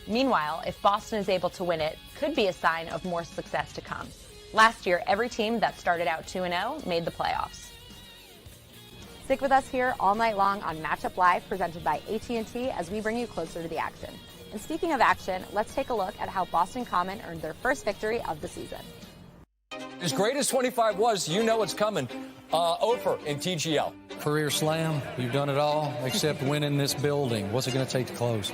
Meanwhile, if Boston is able to win it, could be a sign of more success to come. Last year, every team that started out 2-0 made the playoffs. Stick with us here all night long on Matchup Live, presented by AT&T, as we bring you closer to the action. And speaking of action, let's take a look at how Boston Common earned their first victory of the season. As great as 25 was, you know it's coming. Ofer in TGL. Career slam. You've done it all except win in this building. What's it going to take to close?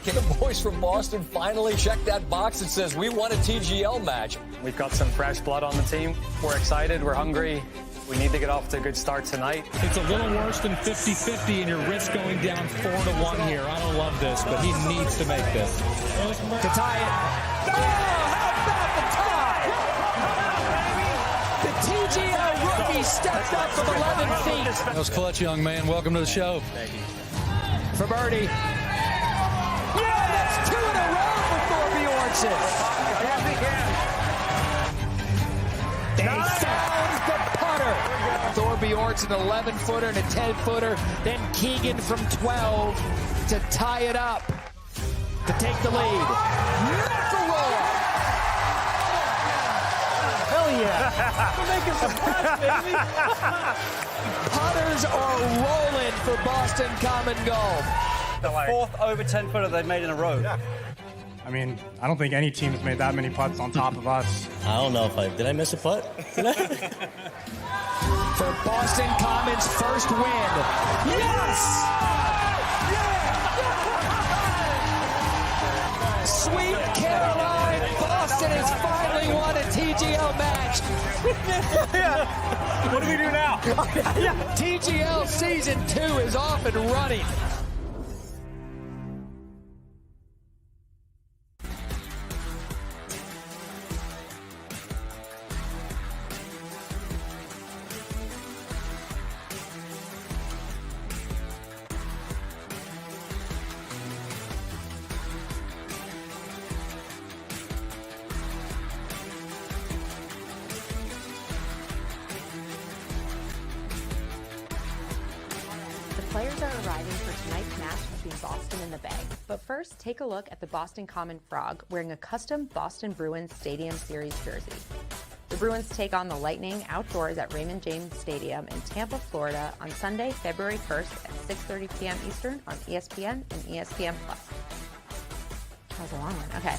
Can the boys from Boston finally check that box that says we won a TGL match? We've got some fresh blood on the team. We're excited. We're hungry. We need to get off to a good start tonight. It's a little worse than 50-50 and your risk going down 4-1 here. I don't love this, but he needs to make this. To tie it. Oh, how about the tie? The TGL rookie stepped up from 11 feet. That was clutch, young man. Welcome to the show. Thank you. For Birdie. Yeah, that's 2 in a row for Thor Bjornsson. They found the putter. Thor Bjornsson, 11-footer and a 10-footer. Then Keegan from 12 to tie it up, to take the lead. McIlroy. Hell yeah. We're making some putts, baby. Putters are rolling for Boston Common Golf. The fourth over 10-footer they've made in a row. Yeah. I mean, I don't think any team has made that many putts on top of us. I don't know if did I miss a putt? For Boston Common's first win. Yes! Sweet Caroline, Boston has finally won a TGL match. What do we do now? TGL Season 2 is off and running. Players are arriving for tonight's match between Boston and the Bay. But first, take a look at the Boston Common Frog wearing a custom Boston Bruins Stadium Series jersey. The Bruins take on the Lightning outdoors at Raymond James Stadium in Tampa, Florida on Sunday, February 1st at 6:30 p.m. Eastern on ESPN and ESPN+. That was a long one. Okay.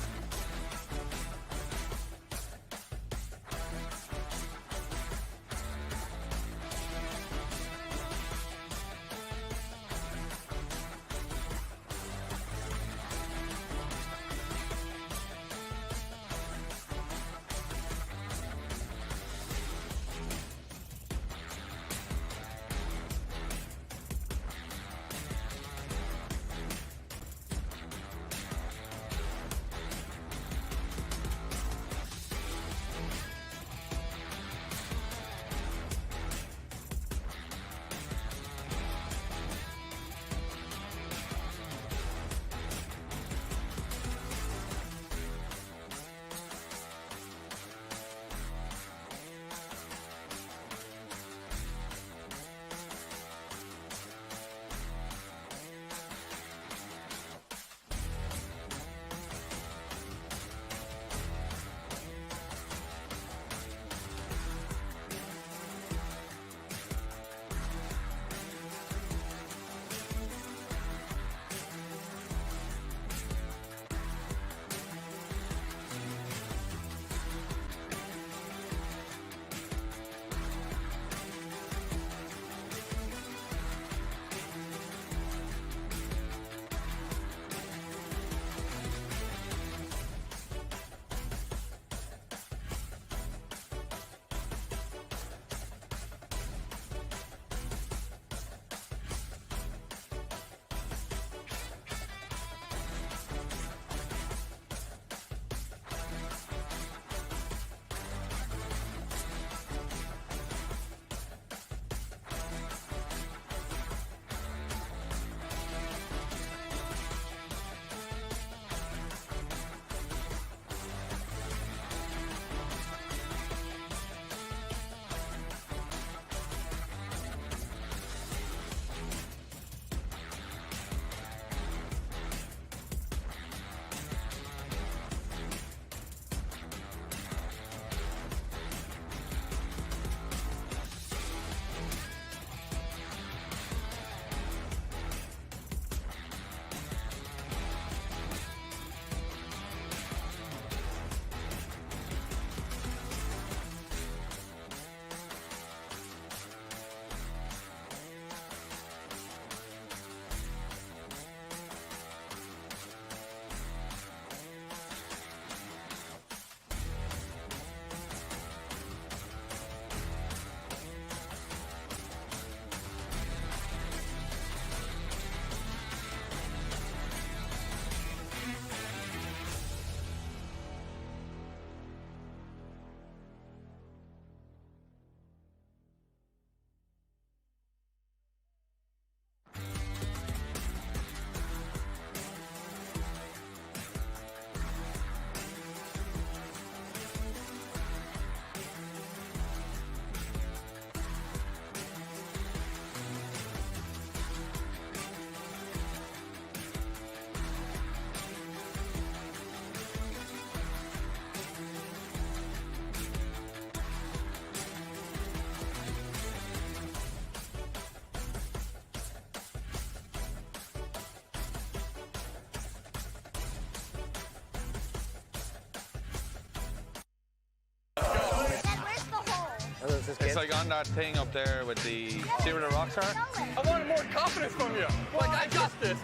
It's like on that thing up there with the, see where the rocks are? I wanted more confidence from you. Like, I got this.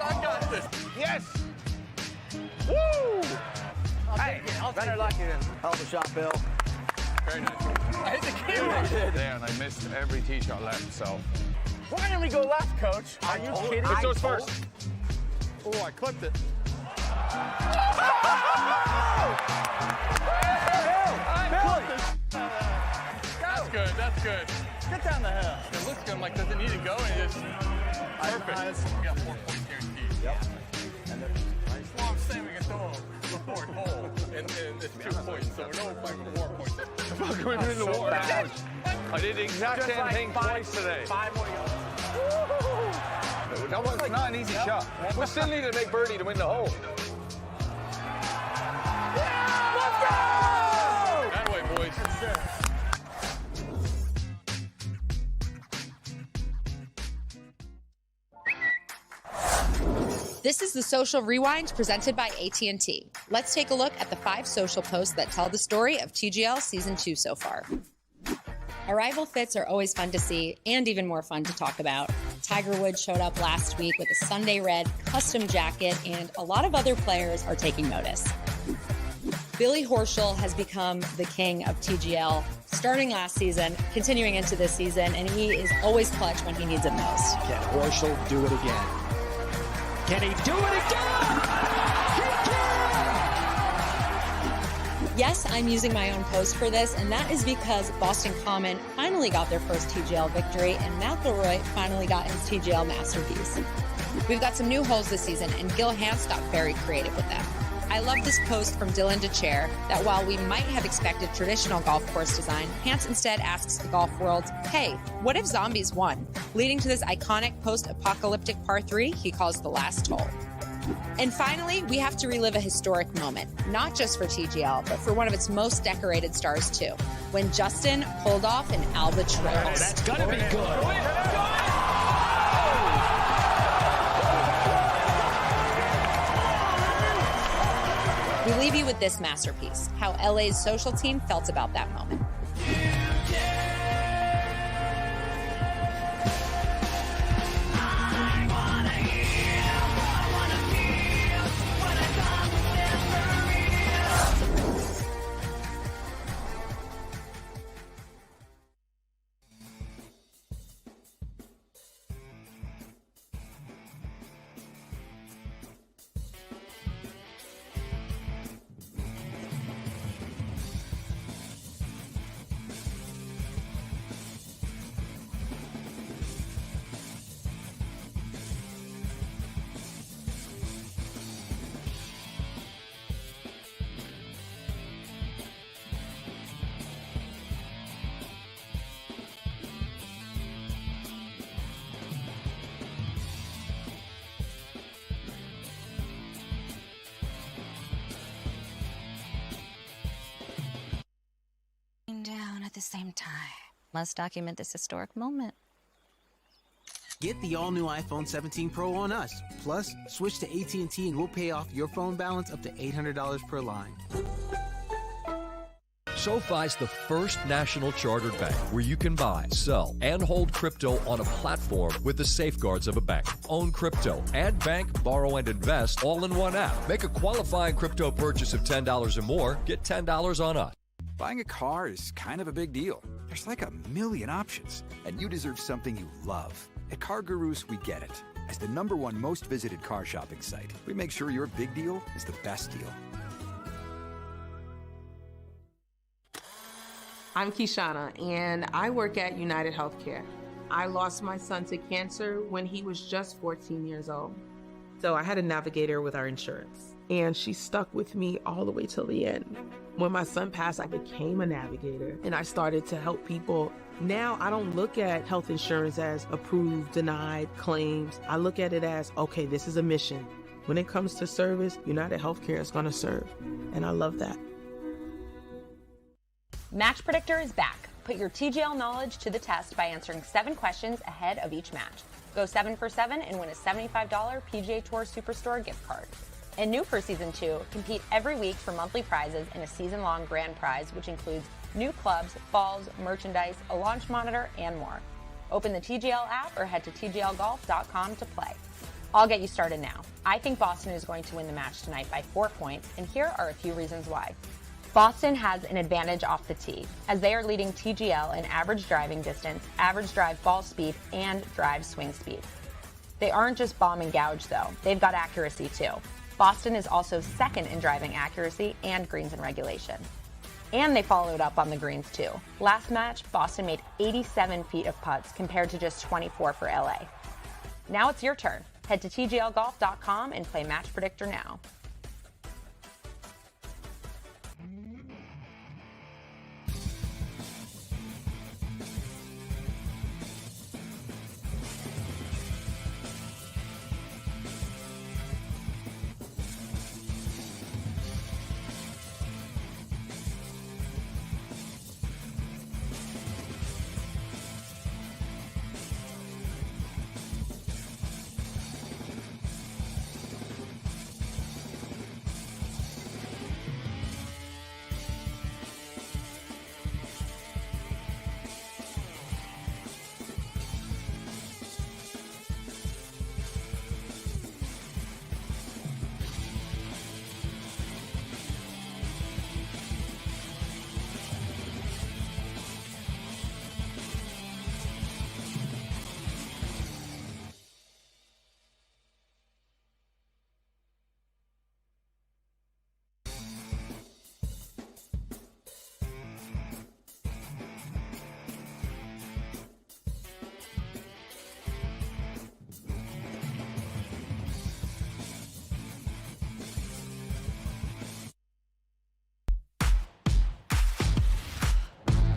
Yes! Woo! Hey, better luck you then. Hell of a shot, Bill. Very nice. I hit the camera. There, and I missed every tee shot left, so. Why didn't we go left, Coach? Are you kidding? It goes first. Oh, I clipped it. That's good. Get down the hill. It looks good. I'm like, does it need to go? And it's perfect. We got 4 points guaranteed. Yep. Well, I'm saying we can throw a fourth hole, and it's 2 points, so we're no fighting for more points. Fuck, we're in the water. I did the exact same thing twice today. 5 more yards. That was not an easy shot. We still need to make birdie to win the hole. Let's go! That way, boys. This is the Social Rewind presented by AT&T. Let's take a look at the 5 social posts that tell the story of TGL Season 2 so far. Arrival fits are always fun to see and even more fun to talk about. Tiger Woods showed up last week with a Sunday Red custom jacket, and a lot of other players are taking notice. Billy Horschel has become the king of TGL, starting last season, continuing into this season, and he is always clutch when he needs it most. Can Horschel do it again? Can he do it again? He can! Yes, I'm using my own post for this, and that is because Boston Common finally got their first TGL victory, and McIlroy finally got his TGL masterpiece. We've got some new holes this season, and Gil Hanse got very creative with them. I love this post from Dylan DeChair that while we might have expected traditional golf course design, Hanse instead asks the golf world, hey, what if zombies won? Leading to this iconic post-apocalyptic par 3 he calls the last hole. And finally, we have to relive a historic moment, not just for TGL, but for one of its most decorated stars too, when Justin pulled off an albatross. That's gonna be good. We leave you with this masterpiece, how LA's social team felt about that moment. Down at the same time. Let's document this historic moment. Get the all-new iPhone 17 Pro on us. Plus, switch to AT&T and we'll pay off your phone balance up to $800 per line. SoFi's the first national chartered bank where you can buy, sell, and hold crypto on a platform with the safeguards of a bank. Own crypto and bank, borrow, and invest all in one app. Make a qualifying crypto purchase of $10 or more. Get $10 on us. Buying a car is kind of a big deal. There's like a million options, and you deserve something you love. At Car Gurus, we get it. As the #1 most visited car shopping site, we make sure your big deal is the best deal. I'm Kishana, and I work at United Healthcare. I lost my son to cancer when he was just 14 years old. So I had a navigator with our insurance, and she stuck with me all the way till the end. When my son passed, I became a navigator, and I started to help people. Now, I don't look at health insurance as approved, denied, claims. I look at it as, okay, this is a mission. When it comes to service, United Healthcare is going to serve, and I love that. Match Predictor is back. Put your TGL knowledge to the test by answering 7 questions ahead of each match. Go 7 for 7 and win a $75 PGA Tour Superstore gift card. And new for Season 2, compete every week for monthly prizes and a season-long grand prize, which includes new clubs, balls, merchandise, a launch monitor, and more. Open the TGL app or head to tglgolf.com to play. I'll get you started now. I think Boston is going to win the match tonight by 4 points, and here are a few reasons why. Boston has an advantage off the tee, as they are leading TGL in average driving distance, average drive ball speed, and drive swing speed. They aren't just bomb and gouge, though. They've got accuracy, too. Boston is also second in driving accuracy and greens in regulation. And they followed up on the greens, too. Last match, Boston made 87 feet of putts compared to just 24 for LA. Now it's your turn. Head to tglgolf.com and play Match Predictor now.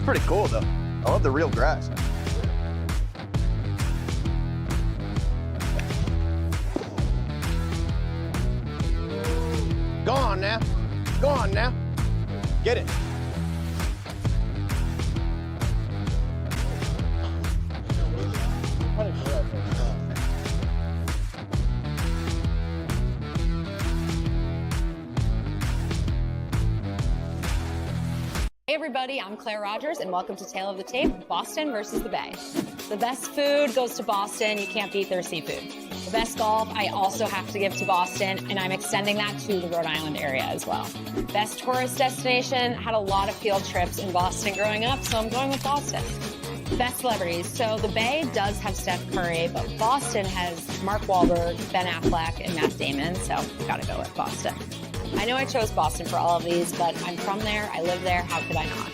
Pretty cool though. I love the real grass. Go on now. Go on now. Get it. Hey everybody, I'm Claire Rogers and welcome to Tale of the Tape, Boston versus the Bay. The best food goes to Boston, you can't beat their seafood. The best golf I also have to give to Boston, and I'm extending that to the Rhode Island area as well. Best tourist destination, had a lot of field trips in Boston growing up, so I'm going with Boston. Best celebrities, so the Bay does have Steph Curry, but Boston has Mark Wahlberg, Ben Affleck, and Matt Damon, so gotta go with Boston. I know I chose Boston for all of these, but I'm from there, I live there, how could I not?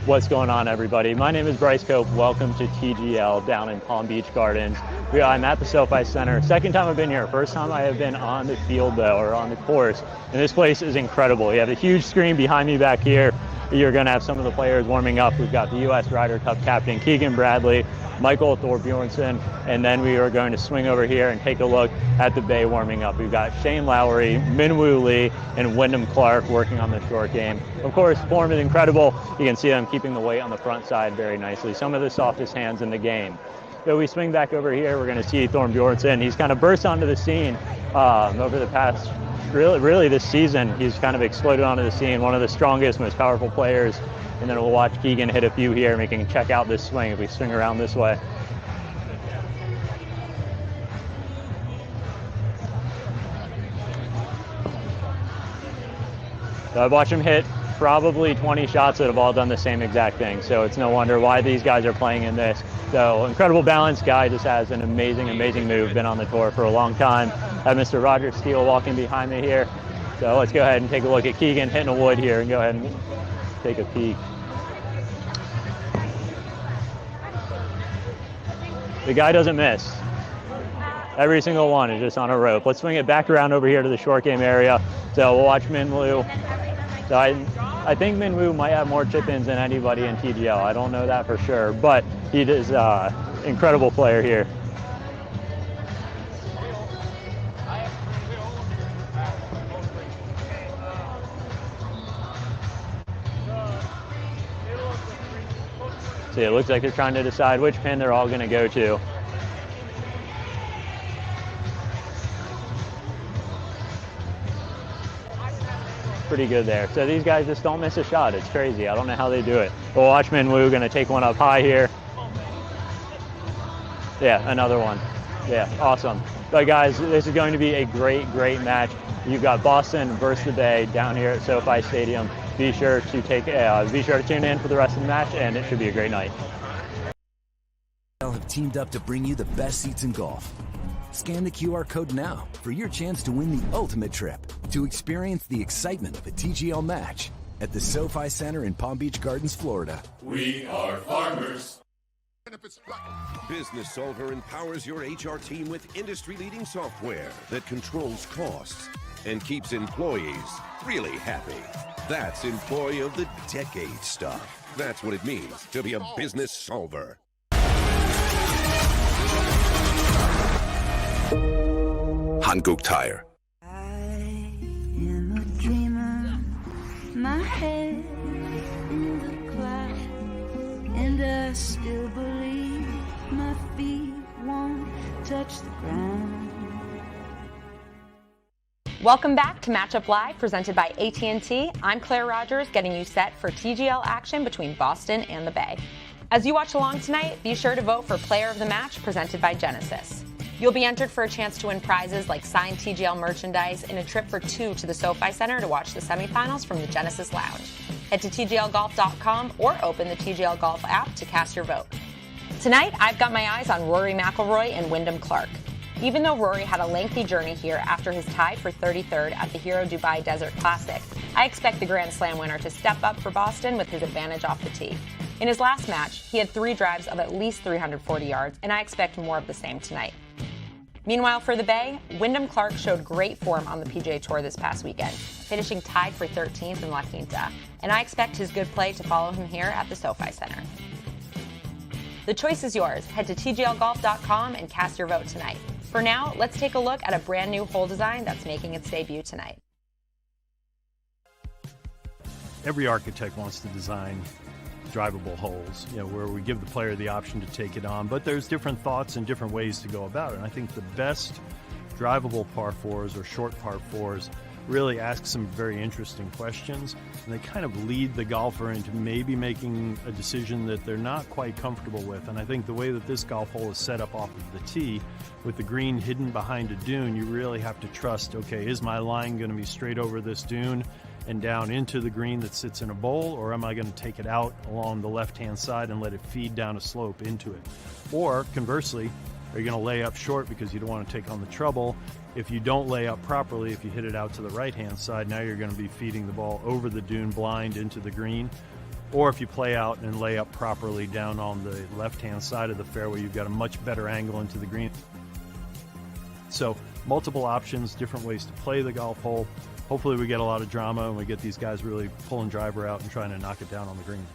What's going on, everybody? My name is Bryce Cope. Welcome to TGL down in Palm Beach Gardens. I'm at the SoFi Center. Second time I've been here. First time I have been on the field, though, or on the course. And this place is incredible. You have a huge screen behind me back here. You're going to have some of the players warming up. We've got the U.S. Ryder Cup captain Keegan Bradley, Michael Thorbjornsen, and then we are going to swing over here and take a look at the Bay warming up. We've got Shane Lowry, Minwoo Lee, and Wyndham Clark working on the short game. Of course, form is incredible. You can see them keeping the weight on the front side very nicely. Some of the softest hands in the game. So we swing back over here, we're going to see Thorbjornsen. He's kind of burst onto the scene over the past, really this season. He's kind of exploded onto the scene, one of the strongest, most powerful players. And then we'll watch Keegan hit a few here, and we can check out this swing if we swing around this way. So I've watched him hit probably 20 shots that have all done the same exact thing. So it's no wonder why these guys are playing in this. So incredible balance guy, just has an amazing move, been on the tour for a long time. I have Mr. Roger Steele walking behind me here. So let's go ahead and take a look at Keegan hitting a wood here and go ahead and take a peek. The guy doesn't miss. Every single one is just on a rope. Let's swing it back around over here to the short game area. So we'll watch Minwoo. So I think Minwoo might have more chip-ins than anybody in TGL. I don't know that for sure, but he is an incredible player here. See, it looks like they're trying to decide which pin they're all going to go to. Pretty good there. So these guys just don't miss a shot. It's crazy. I don't know how they do it. But watch Minwoo going to take one up high here. Yeah, another one. Yeah, awesome. But guys, this is going to be a great, great match. You've got Boston versus the Bay down here at SoFi Stadium. Be sure to tune in for the rest of the match, and it should be a great night. Have teamed up to bring you the best seats in golf. Scan the QR code now for your chance to win the ultimate trip to experience the excitement of a TGL match at the SoFi Center in Palm Beach Gardens, Florida. We are farmers. Business Solver empowers your HR team with industry-leading software that controls costs and keeps employees really happy. That's Employee of the Decade stuff. That's what it means to be a business solver. Hankook Tire. I'm a dreamer, my head in the clouds, and I still believe my feet won't touch the ground. Welcome back to Matchup Live, presented by AT&T. I'm Claire Rogers, getting you set for TGL action between Boston and the Bay. As you watch along tonight, be sure to vote for Player of the Match, presented by Genesis. You'll be entered for a chance to win prizes like signed TGL merchandise and a trip for two to the SoFi Center to watch the semifinals from the Genesis Lounge. Head to tglgolf.com or open the TGL Golf app to cast your vote. Tonight, I've got my eyes on Rory McIlroy and Wyndham Clark. Even though Rory had a lengthy journey here after his tie for 33rd at the Hero Dubai Desert Classic, I expect the Grand Slam winner to step up for Boston with his advantage off the tee. In his last match, he had 3 drives of at least 340 yards, and I expect more of the same tonight. Meanwhile, for the Bay, Wyndham Clark showed great form on the PGA Tour this past weekend, finishing tied for 13th in La Quinta, and I expect his good play to follow him here at the SoFi Center. The choice is yours. Head to tglgolf.com and cast your vote tonight. For now, let's take a look at a brand new hole design that's making its debut tonight. Every architect wants to design drivable holes, where we give the player the option to take it on, but there's different thoughts and different ways to go about it. And I think the best drivable par 4s or short par 4s really ask some very interesting questions, and they kind of lead the golfer into maybe making a decision that they're not quite comfortable with. And I think the way that this golf hole is set up off of the tee, with the green hidden behind a dune, you really have to trust, okay, is my line going to be straight over this dune and down into the green that sits in a bowl, or am I going to take it out along the left-hand side and let it feed down a slope into it? Or conversely, are you going to lay up short because you don't want to take on the trouble? If you don't lay up properly, if you hit it out to the right-hand side, now you're going to be feeding the ball over the dune blind into the green. Or if you play out and lay up properly down on the left-hand side of the fairway, you've got a much better angle into the green. So multiple options, different ways to play the golf hole. Hopefully we get a lot of drama and we get these guys really pulling driver out and trying to knock it down on the green.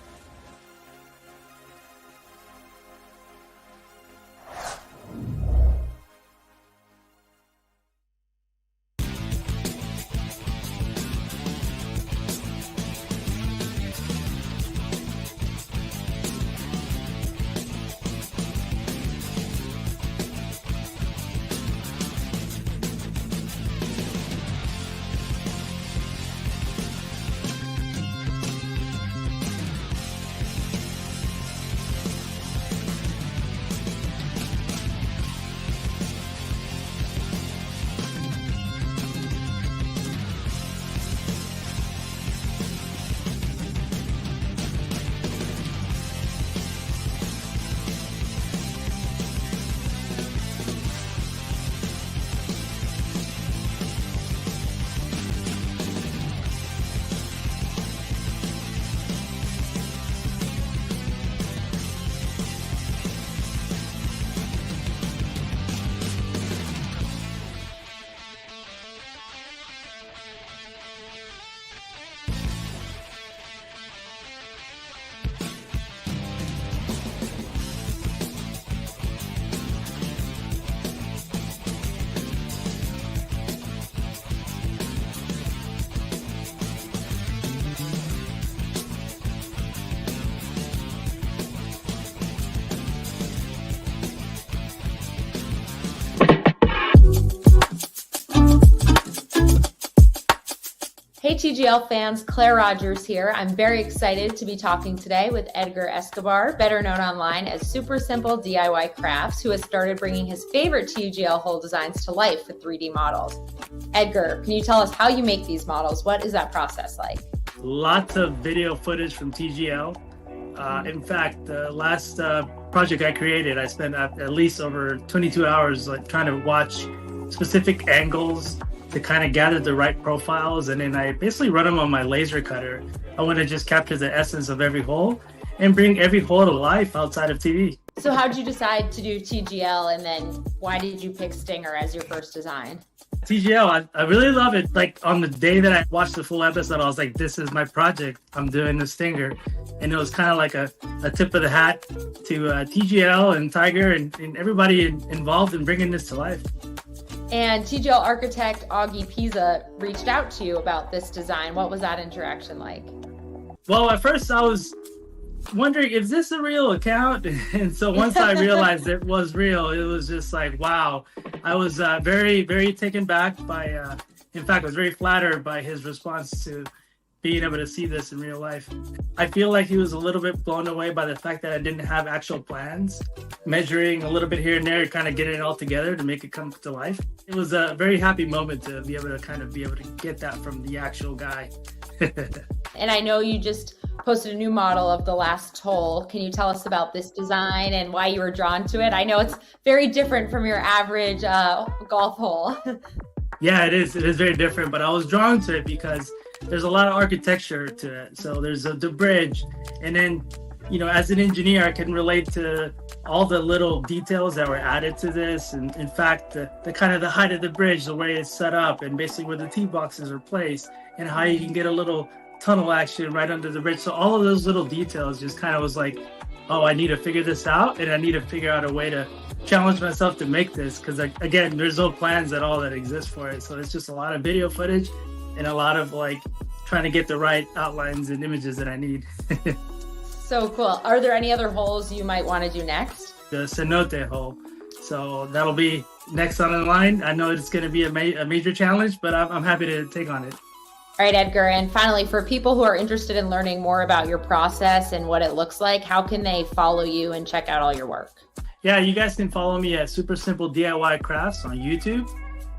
TGL fans, Claire Rogers here. I'm very excited to be talking today with Edgar Escobar, better known online as Super Simple DIY Crafts, who has started bringing his favorite TGL hole designs to life with 3D models. Edgar, can you tell us how you make these models? What is that process like? Lots of video footage from TGL. In fact, the last project I created, I spent at least over 22 hours trying to watch specific angles to kind of gather the right profiles, and then I basically run them on my laser cutter. I want to just capture the essence of every hole and bring every hole to life outside of TV. So how did you decide to do TGL, and then why did you pick Stinger as your first design? TGL, I really love it. Like on the day that I watched the full episode, I was like, this is my project. I'm doing the Stinger. And it was kind of like a tip of the hat to TGL and Tiger and everybody involved in bringing this to life. And TGL architect Augie Pisa reached out to you about this design. What was that interaction like? Well, at first I was wondering, is this a real account? And so once I realized it was real, it was just like, wow. I was very, very taken back by, in fact, I was very flattered by his response to being able to see this in real life. I feel like he was a little bit blown away by the fact that I didn't have actual plans, measuring a little bit here and there, kind of getting it all together to make it come to life. It was a very happy moment to be able to get that from the actual guy. And I know you just posted a new model of the last hole. Can you tell us about this design and why you were drawn to it? I know it's very different from your average golf hole. Yeah, it is. It is very different, but I was drawn to it because there's a lot of architecture to it. So there's the bridge, and then, you know, as an engineer, I can relate to all the little details that were added to this. And in fact, the kind of the height of the bridge, the way it's set up, and basically where the tee boxes are placed, and how you can get a little tunnel action right under the bridge. So all of those little details just kind of was like, oh, I need to figure this out, and I need to figure out a way to challenge myself to make this, because again, there's no plans at all that exist for it. So it's just a lot of video footage and a lot of trying to get the right outlines and images that I need. So cool. Are there any other holes you might want to do next? The cenote hole. So that'll be next on the line. I know it's going to be a major challenge, but I'm happy to take on it. All right, Edgar. And finally, for people who are interested in learning more about your process and what it looks like, how can they follow you and check out all your work? Yeah, you guys can follow me at Super Simple DIY Crafts on YouTube.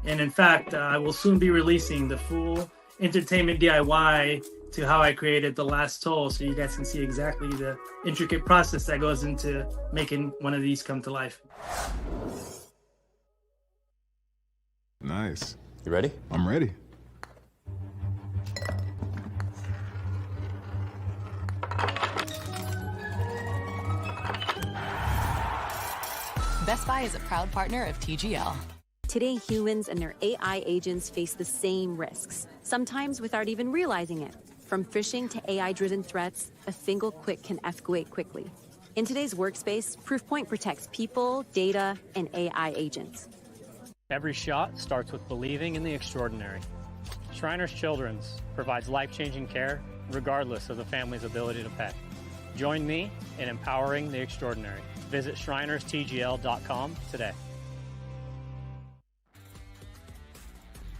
And in fact, I will soon be releasing the full entertainment DIY to how I created the last hole, so you guys can see exactly the intricate process that goes into making one of these come to life. Nice. You ready? I'm ready. Best Buy is a proud partner of TGL. Today, humans and their AI agents face the same risks, sometimes without even realizing it. From phishing to AI-driven threats, a single click can escalate quickly. In today's workspace, Proofpoint protects people, data, and AI agents. Every shot starts with believing in the extraordinary. Shriners Children's provides life-changing care regardless of the family's ability to pay. Join me in empowering the extraordinary. Visit ShrinersTGL.com today.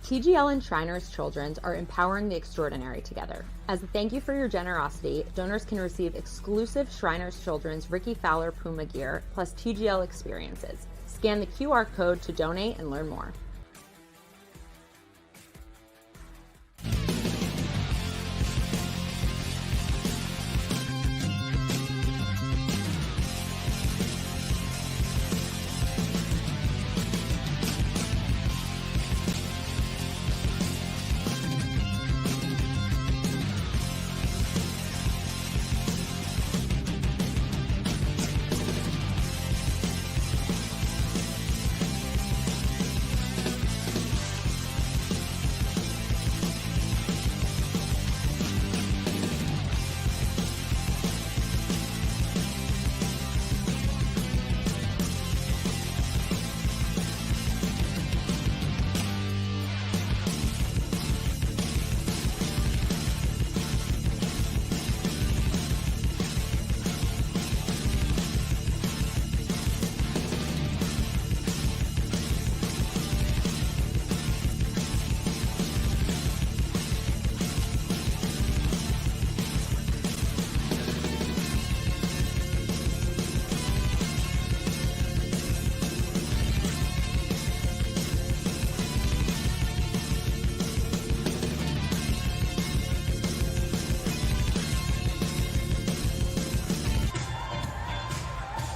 TGL and Shriners Children's are empowering the extraordinary together. As a thank you for your generosity, donors can receive exclusive Shriners Children's Ricky Fowler Puma gear plus TGL experiences. Scan the QR code to donate and learn more.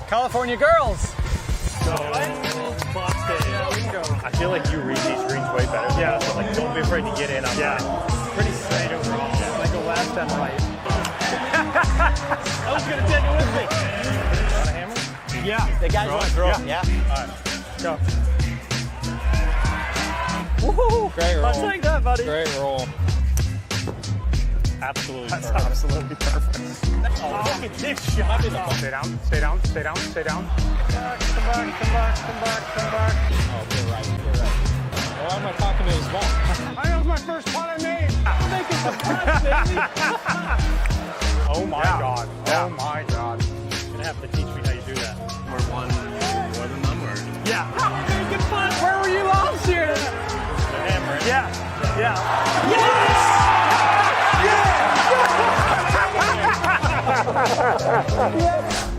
California girls. I feel like you read these greens way better than me, so like don't be afraid to get in on that. Pretty straight overall. Yeah. I go left and right. I was gonna take it with me. Want a hammer? Yeah. The guys want to throw. Yeah. All right. Go. Woohoo! Great roll. I'll take that, buddy. Great roll. Absolutely That's perfect. absolutely perfect. Oh, look at this shot. Stay down, stay down, stay down, stay down. Come back, come back, come back, come back, come back. Oh, you're right. You're right. Why am I talking to his ball? I know my first putt I made. I'm making some putts, baby. Oh my God. Yeah. Oh my God. You're gonna have to teach me how you do that. We're one more than them, or? Yeah. Making putts. Where were you last year? The hammer. Yeah. Yeah. Yes! Yes!